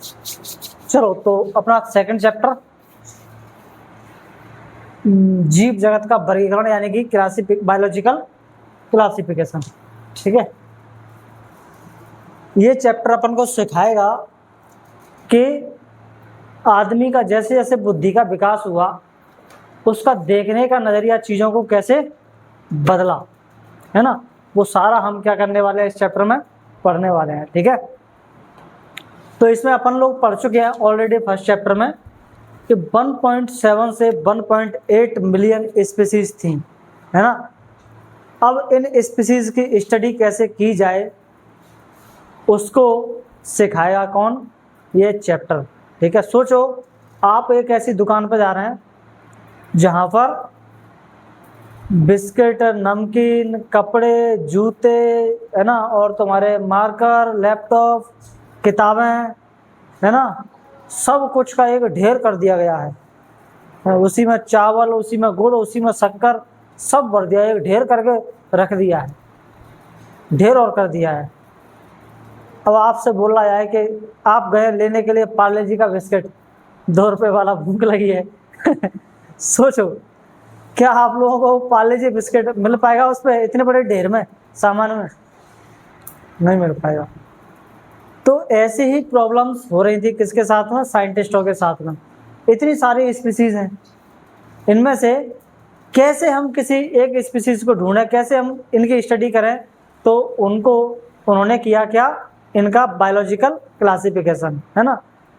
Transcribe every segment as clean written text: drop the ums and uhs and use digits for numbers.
चलो तो अपना सेकंड चैप्टर जीव जगत का वर्गीकरण यानी कि बायोलॉजिकल क्लासिफिकेशन। ठीक है, ये चैप्टर अपन को सिखाएगा कि आदमी का जैसे जैसे बुद्धि का विकास हुआ उसका देखने का नजरिया चीजों को कैसे बदला, है ना, वो सारा हम क्या करने वाले हैं इस चैप्टर में पढ़ने वाले हैं। ठीक है, तो इसमें अपन लोग पढ़ चुके हैं ऑलरेडी फर्स्ट चैप्टर में कि 1.7 से 1.8 मिलियन स्पीसीज थी, है ना। अब इन स्पीसीज की स्टडी कैसे की जाए उसको सिखाएगा कौन, ये चैप्टर। ठीक है, सोचो आप एक ऐसी दुकान पर जा रहे हैं जहां पर बिस्किट, नमकीन, कपड़े, जूते, है ना, और तुम्हारे मार्कर, लैपटॉप, किताबें, है ना, सब कुछ का एक ढेर कर दिया गया है। उसी में चावल, उसी में गुड़, उसी में शक्कर, सब भर दिया, एक ढेर करके रख दिया है, ढेर और कर दिया है। अब आपसे बोला जाए कि आप गए लेने के लिए पार्ले जी का बिस्किट, 2 रुपए वाला, भूख लगी है सोचो क्या आप लोगों को पार्ले जी बिस्किट मिल पाएगा उस पर इतने बड़े ढेर में सामान में? नहीं मिल पाएगा। तो ऐसी ही प्रॉब्लम्स हो रही थी किसके साथ में, साइंटिस्टों के साथ में। इतनी सारी स्पीसीज हैं, इनमें से कैसे हम किसी एक स्पीसीज को ढूंढें, कैसे हम इनकी स्टडी करें, तो उन्होंने किया क्या, इनका बायोलॉजिकल क्लासिफिकेशन, है ना,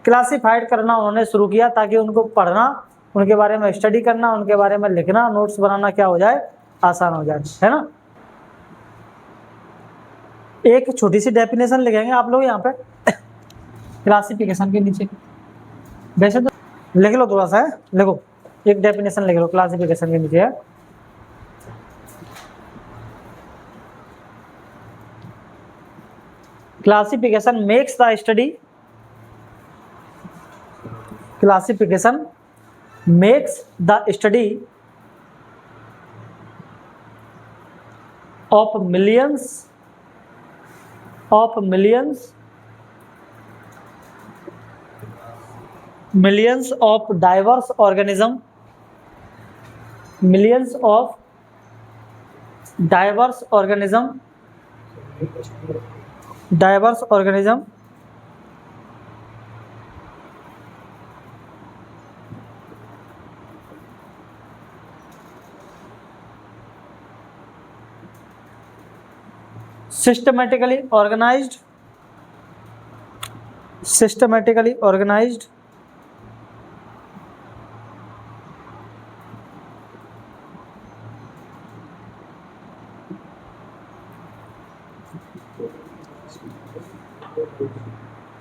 क्लासिफाइड करना उन्होंने शुरू किया ताकि उनको पढ़ना, उनके बारे में स्टडी करना, उनके बारे में लिखना, नोट्स बनाना क्या हो जाए, आसान हो जाए, है ना। एक छोटी सी डेफिनेशन लिखेंगे आप लोग यहाँ पे क्लासिफिकेशन के नीचे, वैसे तो लिख लो थोड़ा सा, है लिखो, एक डेफिनेशन लिख लो क्लासिफिकेशन के नीचे है। Classification makes the study, classification makes the study of millions of diverse organism,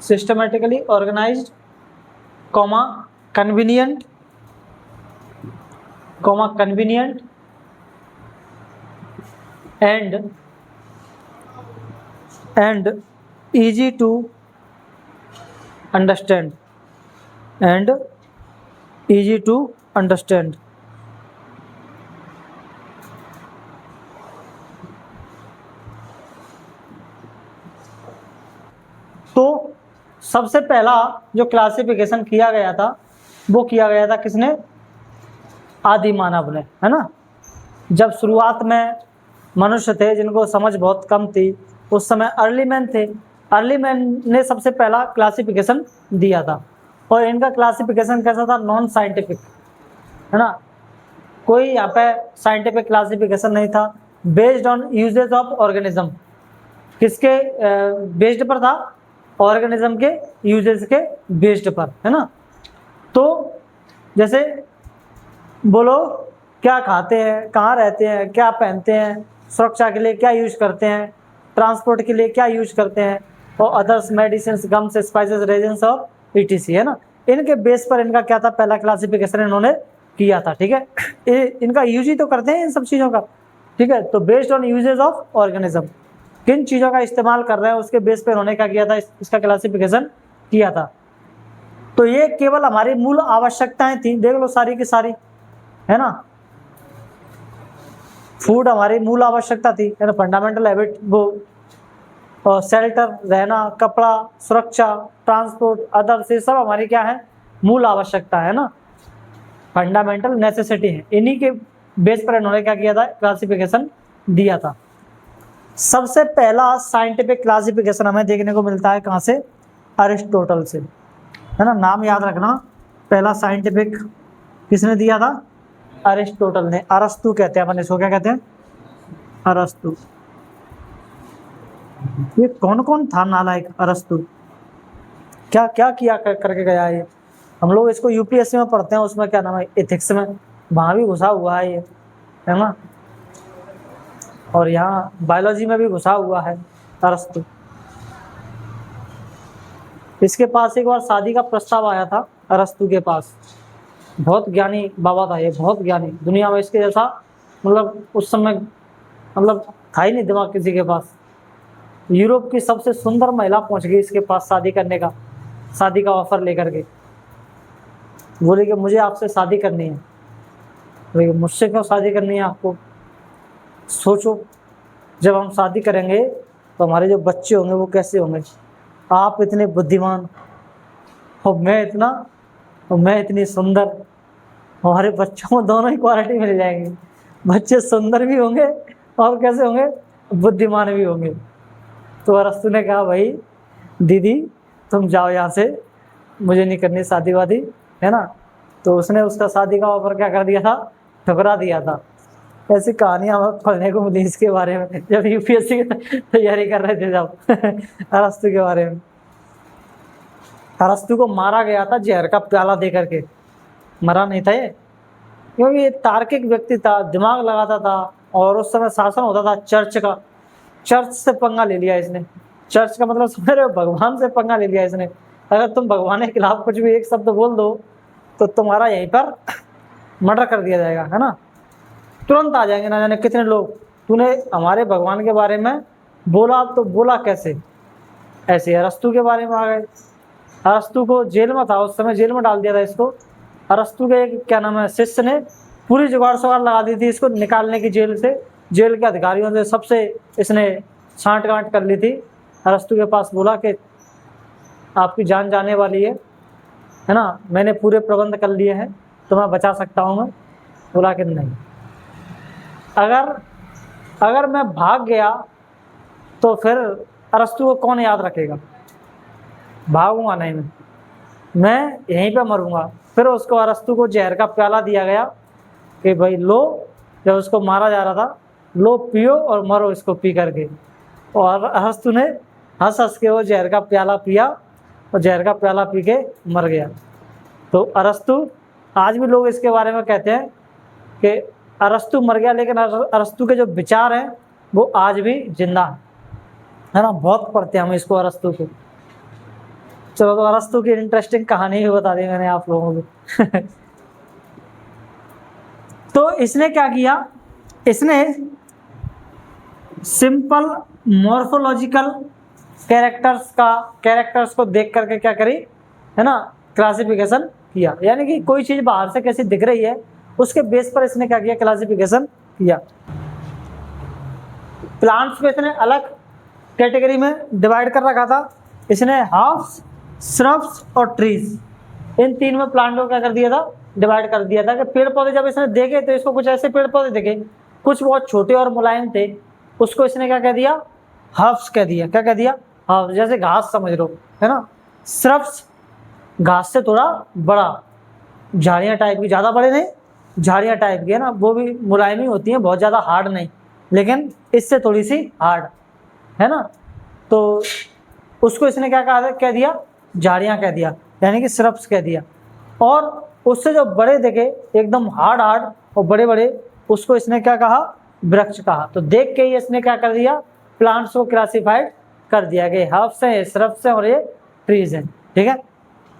systematically organized convenient and easy to understand, तो सबसे पहला जो क्लासिफिकेशन किया गया था वो किया गया था किसने, आदि मानव ने, है ना। जब शुरुआत में मनुष्य थे जिनको समझ बहुत कम थी, उस समय अर्ली मैन थे, अर्ली मैन ने सबसे पहला क्लासिफिकेशन दिया था, और इनका क्लासिफिकेशन कैसा था, नॉन साइंटिफिक, है ना, कोई यहाँ पे साइंटिफिक क्लासिफिकेशन नहीं था, based on uses of organism, किसके बेस्ड पर था, ऑर्गेनिज्म के यूजेज के बेस्ड पर, है ना। तो जैसे बोलो क्या खाते हैं, कहाँ रहते हैं, क्या पहनते हैं, सुरक्षा के लिए क्या यूज करते हैं, ट्रांसपोर्ट के लिए क्या यूज करते हैं, और others medicine, gums, spices, resins और ईटीसी, है ना, इनके बेस पर इनका क्या था, पहला क्लासिफिकेशन इन्होंने किया था। ठीक है, इनका यूज ही तो करते हैं इन सब चीज़ों का। ठीक है, तो based on uses of organism, किन चीज़ों का इस्तेमाल कर रहे हैं उसके बेस पर इन्होंने क्या किया था, इसका क्लासिफिकेशन किया था। तो ये केवल हमारी मूल आवश्यकताएं थी, देख लो सारी की सारी, है ना, फूड हमारी मूल आवश्यकता थी, है ना, फंडामेंटल हैबिट वो, और शेल्टर, रहना, कपड़ा, सुरक्षा, ट्रांसपोर्ट, अदर्स, ये सब हमारी क्या है, मूल आवश्यकता है ना, फंडामेंटल नेसेसिटी है। इन्हीं के बेस पर इन्होंने क्या किया था, क्लासिफिकेशन दिया था। सबसे पहला साइंटिफिक क्लासिफिकेशन हमें देखने को मिलता है कहाँ से, अरिस्टोटल से, है ना। नाम याद रखना, पहला साइंटिफिक किसने दिया था, अरिस्टोटल ने। अरस्तु कहते हैं अपन इसको, क्या कहते हैं, अरस्तु। ये कौन कौन था नालायक अरस्तु, क्या क्या किया करके गया है ये। हम लोग इसको यूपीएससी में पढ़ते हैं, उसमें क्या नाम है, एथिक्स में, वहाँ भी घुसा हुआ है ये, है ना। और यहाँ बायोलॉजी में भी घुसा हुआ है अरस्तु। इसके पास एक बार शादी का प्रस्ताव आया था अरस्तु के पास। बहुत ज्ञानी बाबा था ये, बहुत ज्ञानी, दुनिया में इसके जैसा मतलब उस समय मतलब था ही नहीं दिमाग किसी के पास। यूरोप की सबसे सुंदर महिला पहुंच गई इसके पास शादी करने का, शादी का ऑफर लेकर के। बोले कि मुझे आपसे शादी करनी है। बोले मुझसे क्यों शादी करनी है आपको, सोचो जब हम शादी करेंगे तो हमारे जो बच्चे होंगे वो कैसे होंगे। आप इतने बुद्धिमान और मैं इतनी सुंदर, हमारे बच्चों को दोनों ही क्वालिटी मिल जाएंगी, बच्चे सुंदर भी होंगे और कैसे होंगे, बुद्धिमान भी होंगे। तो अरस्तु ने कहा भाई दीदी तुम जाओ यहाँ से, मुझे नहीं करनी शादी वादी, है ना। तो उसने उसका शादी का ऑफर क्या कर दिया था, ठुकरा दिया था। ऐसी कहानियां हमें पढ़ने को मिली इसके बारे में जब यूपीएससी की तैयारी कर रहे थे जब अरस्तु के बारे में। अरस्तु को मारा गया था जहर का प्याला दे करके, मरा नहीं था ये, क्योंकि ये तार्किक व्यक्ति था, दिमाग लगाता था, और उस समय शासन होता था चर्च का। चर्च से पंगा ले लिया इसने, चर्च का मतलब समझ रहे हो, भगवान से पंगा ले लिया इसने। अगर तुम भगवान के खिलाफ कुछ भी एक शब्द बोल दो तो तुम्हारा यहीं पर मर्डर कर दिया जाएगा, है ना। तुरंत आ जाएंगे ना जाने कितने लोग, तूने हमारे भगवान के बारे में बोला तो बोला कैसे। ऐसे अरस्तु के बारे में आ गए। अरस्तु को जेल में था उस समय, जेल में डाल दिया था इसको। अरस्तु के एक क्या नाम है शिष्य ने पूरी जुगाड़ सवार लगा दी थी इसको निकालने की जेल से। जेल के अधिकारियों से सबसे इसने छांट गांठ कर ली थी। अरस्तु के पास बोला कि आपकी जान जाने वाली है ना, मैंने पूरे प्रबंध कर लिए हैं, तो मैं बचा सकता हूँ मैं। बोला कि नहीं, अगर मैं भाग गया तो फिर अरस्तु को कौन याद रखेगा, भागूंगा नहीं मैं यहीं पे मरूंगा। फिर उसको अरस्तु को जहर का प्याला दिया गया कि भाई लो, जब उसको मारा जा रहा था, लो पियो और मरो इसको पी करके। और अरस्तु ने हंस हंस के वो जहर का प्याला पिया और जहर का प्याला पी के मर गया। तो अरस्तु, आज भी लोग इसके बारे में कहते हैं कि अरस्तु मर गया, लेकिन अरस्तु के जो विचार हैं वो आज भी जिंदा है ना। बहुत पढ़ते हैं हम इसको, अरस्तु को। चलो, तो अरस्तु की इंटरेस्टिंग कहानी भी बता दी मैंने आप लोगों को तो इसने क्या किया, इसने सिंपल मॉर्फोलॉजिकल कैरेक्टर्स को देख करके क्या करी, है ना, क्लासिफिकेशन किया। यानी कि कोई चीज बाहर से कैसी दिख रही है उसके बेस पर इसने क्या किया, क्लासिफिकेशन किया। प्लांट्स को इसने अलग कैटेगरी में डिवाइड कर रखा था। इसने हार्ब्स, श्रब्स और ट्रीज, इन तीन में प्लांट को क्या कर दिया था, डिवाइड कर दिया था। कि पेड़ पौधे जब इसने देखे तो इसको कुछ ऐसे पेड़ पौधे देखे, कुछ बहुत छोटे और मुलायम थे, उसको इसने क्या कह दिया, हर्ब्स कह दिया। क्या कह दिया, हर्ब्स, जैसे घास समझ लो, है ना। श्रब्स, घास से थोड़ा बड़ा, झाड़ियाँ टाइप की, ज़्यादा बड़े नहीं, झाड़ियाँ टाइप की, है ना, वो भी मुलायम ही होती हैं, बहुत ज़्यादा हार्ड नहीं, लेकिन इससे थोड़ी सी हार्ड, है ना। तो उसको इसने क्या कह दिया, झाड़ियाँ कह दिया, यानी कि श्रब्स कह दिया। और उससे जो बड़े देखे एकदम हार्ड और बड़े बड़े, उसको इसने क्या कहा, वृक्ष कहा। तो देख के ही इसने क्या कर दिया, प्लांट्स को क्लासिफाइड कर दिया कि हर्ब्स हैं, श्रब्स हैं और ये ट्रीज हैं, ठीक है।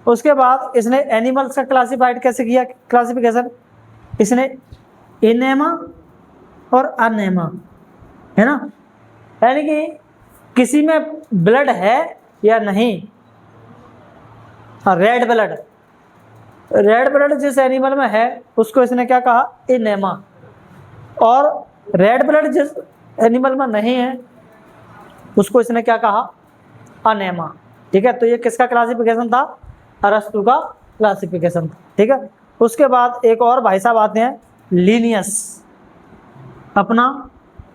उसके बाद इसने एनिमल्स का क्लासिफाइड कैसे किया, क्लासिफिकेशन, इसने इनेमा और अनेमा, है ना, यानी कि किसी में ब्लड है या नहीं। रेड ब्लड जिस एनिमल में है उसको इसने क्या कहा, इनेमा। और रेड ब्लड जिस एनिमल में नहीं है उसको इसने क्या कहा, अनेमा। ठीक है, तो ये किसका क्लासिफिकेशन था, अरस्तु का क्लासिफिकेशन था। ठीक है, उसके बाद एक और भाई साहब आते हैं लीनियस, अपना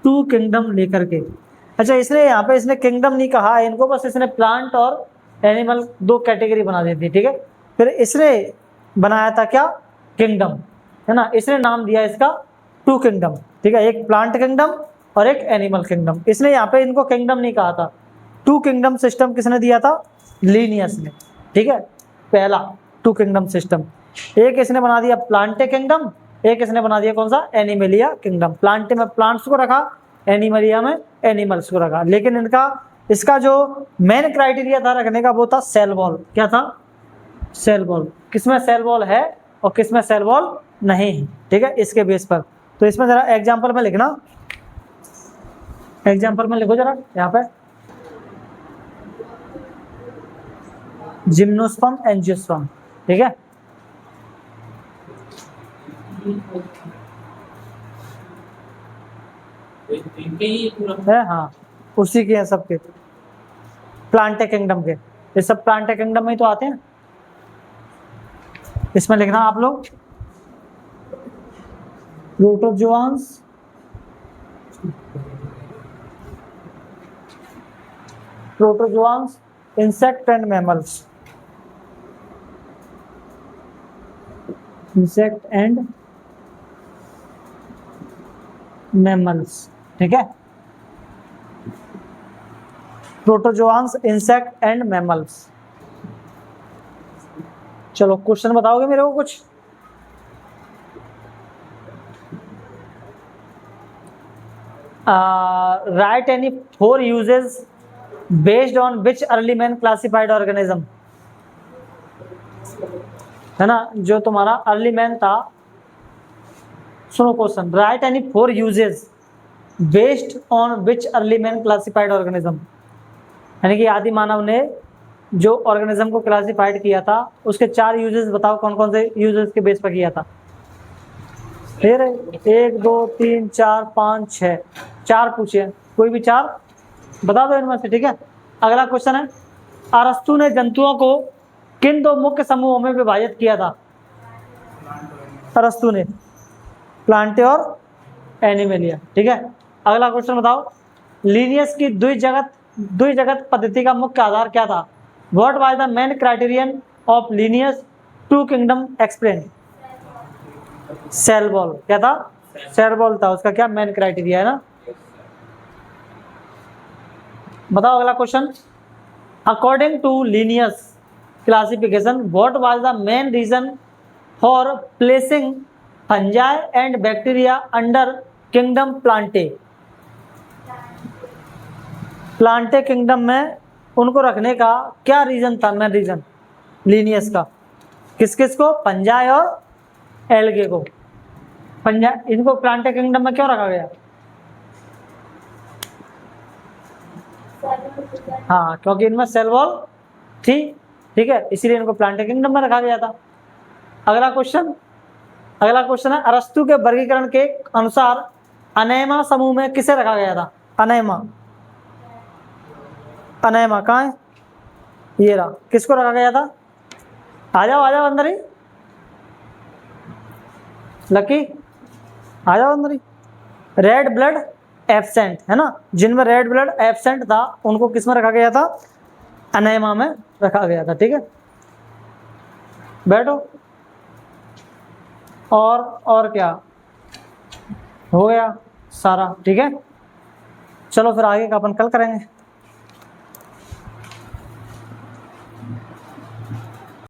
टू किंगडम लेकर के। अच्छा, इसने यहाँ पे इसने किंगडम नहीं कहा है इनको, बस इसने प्लांट और एनिमल दो कैटेगरी बना दी थी। ठीक है, फिर इसने बनाया था क्या, किंगडम, है ना। इसने नाम दिया इसका टू किंगडम। ठीक है, एक प्लांट किंगडम और एक एनिमल किंगडम। इसने यहाँ पे इनको किंगडम नहीं कहा था। टू किंगडम सिस्टम किसने दिया था, लीनियस ने। ठीक है, पहला टू किंगडम सिस्टम, एक इसने बना दिया प्लांटे किंगडम, एक इसने बना दिया कौन सा, एनिमलिया किंगडम। प्लांटे में प्लांट्स को रखा, एनिमलिया में एनिमल्स को रखा। लेकिन इनका इसका जो मेन क्राइटेरिया था रखने का वो था सेल वॉल। क्या था, सेल वॉल। किसमें सेल वॉल है और किसमें सेल वॉल नहीं है। ठीक है, इसके बेस पर। तो इसमें जरा एग्जांपल में लिखना, एग्जांपल में लिखो जरा यहाँ पे, जिम्नोस्पर्म, एंजियोस्पर्म। ठीक है, हाँ उसी के हैं सबके, प्लांटे किंगडम के। ये सब प्लांटे किंगडम में ही तो आते हैं। इसमें लिखना आप लोग protozoans, protozoans, insect and mammals, insect and mammals. ठीक है, प्रोटोजोआंस, इंसेक्ट एंड मैमल्स। चलो क्वेश्चन बताओगे मेरे को कुछ, write any 4 uses based on which early man classified organism, है ना। जो तुम्हारा अर्ली मैन था, सुनो question, write any 4 uses based on which early man classified organism, यानी कि आदि मानव ने जो ऑर्गेनिज्म को क्लासिफाइड किया था उसके 4 यूजेस बताओ, कौन कौन से यूजेस के बेस पर किया था। फिर 1 2 3 4 5 6, 4 पूछे, कोई भी 4 बता दो इनमें से। ठीक है, अगला क्वेश्चन है, अरस्तु ने जंतुओं को किन 2 मुख्य समूहों में विभाजित किया था। अरस्तु ने प्लांटे और एनिमलिया। ठीक है, अगला क्वेश्चन बताओ, लीनियस की द्विजगत पद्धति का मुख्य आधार क्या था। What was the main criterion of Linnaeus two kingdom explain. Cell wall. क्या था, सेल वॉल था उसका क्या मेन क्राइटेरिया, है ना। बताओ अगला question, according to Linnaeus classification what was the main reason for placing fungi and bacteria under kingdom Plantae. Plantae kingdom में उनको रखने का क्या रीजन था, मेन रीजन लीनियस का, किस किस को, फंजाई और एल्गे को। फंजाई, इनको प्लांटे किंगडम में क्यों रखा गया, हाँ क्योंकि इनमें सेल वॉल थी। ठीक है, इसीलिए इनको प्लांटे किंगडम में रखा गया था। अगला क्वेश्चन है, अरस्तु के वर्गीकरण के अनुसार अनेमा समूह में किसे रखा गया था। अनेमा, अनेमा कहाँ है, ये रहा, किसको रखा गया था। आ जाओ अंदर ही, लकी आ जाओ अंदर ही। रेड ब्लड एब्सेंट, है ना, जिनमें रेड ब्लड एब्सेंट था उनको किस में रखा गया था, अनेमा में रखा गया था। ठीक है, बैठो। और क्या हो गया सारा। ठीक है, चलो फिर आगे का अपन कल करेंगे।